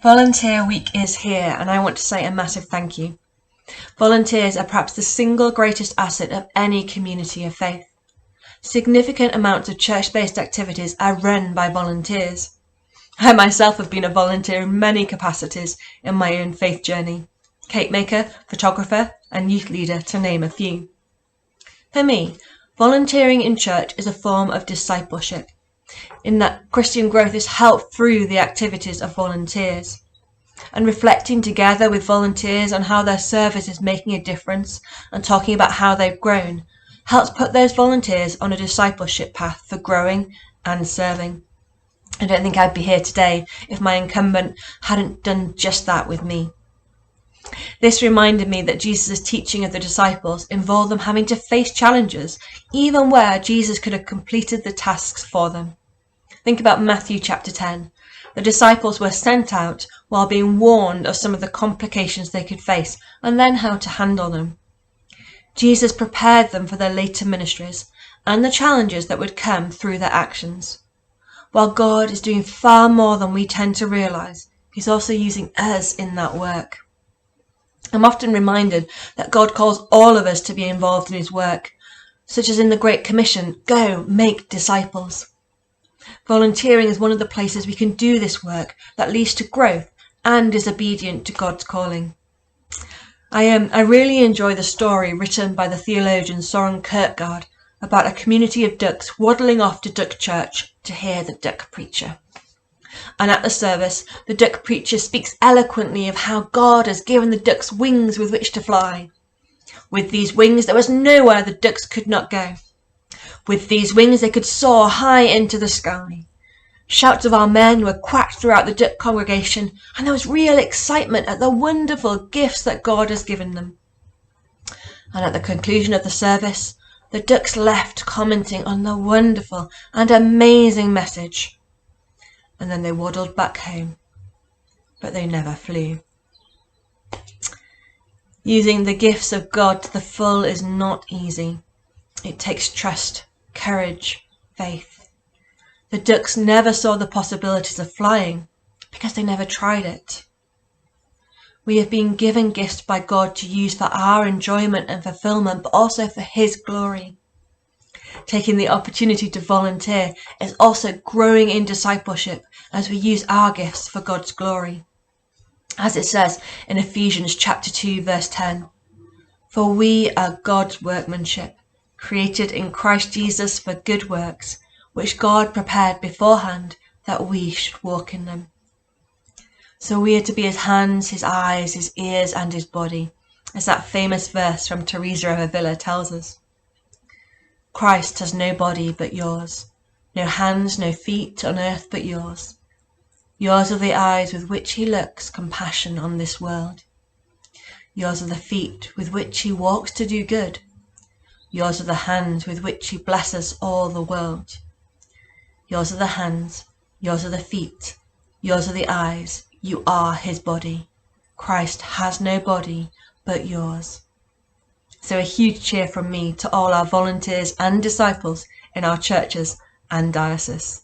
Volunteer Week is here, and I want to say a massive thank you. Volunteers are perhaps the single greatest asset of any community of faith. Significant amounts of church-based activities are run by volunteers. I myself have been a volunteer in many capacities in my own faith journey: cake maker, photographer, and youth leader, to name a few. For me, volunteering in church is a form of discipleship, in that Christian growth is helped through the activities of volunteers. And reflecting together with volunteers on how their service is making a difference and talking about how they've grown helps put those volunteers on a discipleship path for growing and serving. I don't think I'd be here today if my incumbent hadn't done just that with me. This reminded me that Jesus' teaching of the disciples involved them having to face challenges, even where Jesus could have completed the tasks for them. Think about Matthew chapter 10. The disciples were sent out while being warned of some of the complications they could face and then how to handle them. Jesus prepared them for their later ministries and the challenges that would come through their actions. While God is doing far more than we tend to realise, He's also using us in that work. I'm often reminded that God calls all of us to be involved in His work, such as in the Great Commission, go make disciples. Volunteering is one of the places we can do this work that leads to growth and is obedient to God's calling. I really enjoy the story written by the theologian Søren Kierkegaard about a community of ducks waddling off to duck church to hear the duck preacher. And at the service, the duck preacher speaks eloquently of how God has given the ducks wings with which to fly. With these wings, there was nowhere the ducks could not go. With these wings, they could soar high into the sky. Shouts of amen were quacked throughout the duck congregation, and there was real excitement at the wonderful gifts that God has given them. And at the conclusion of the service, the ducks left commenting on the wonderful and amazing message. And then they waddled back home, but they never flew. Using the gifts of God to the full is not easy. It takes trust, courage, faith. The ducks never saw the possibilities of flying because they never tried it. We have been given gifts by God to use for our enjoyment and fulfillment, but also for His glory. Taking the opportunity to volunteer is also growing in discipleship as we use our gifts for God's glory. As it says in Ephesians chapter 2 verse 10, "For we are God's workmanship, created in Christ Jesus for good works, which God prepared beforehand that we should walk in them." So we are to be His hands, His eyes, His ears, and His body, as that famous verse from Teresa of Avila tells us. Christ has no body but yours, no hands, no feet on earth but yours. Yours are the eyes with which He looks compassion on this world. Yours are the feet with which He walks to do good. Yours are the hands with which He blesses all the world. Yours are the hands, yours are the feet, yours are the eyes, you are His body. Christ has no body but yours. So a huge cheer from me to all our volunteers and disciples in our churches and diocese.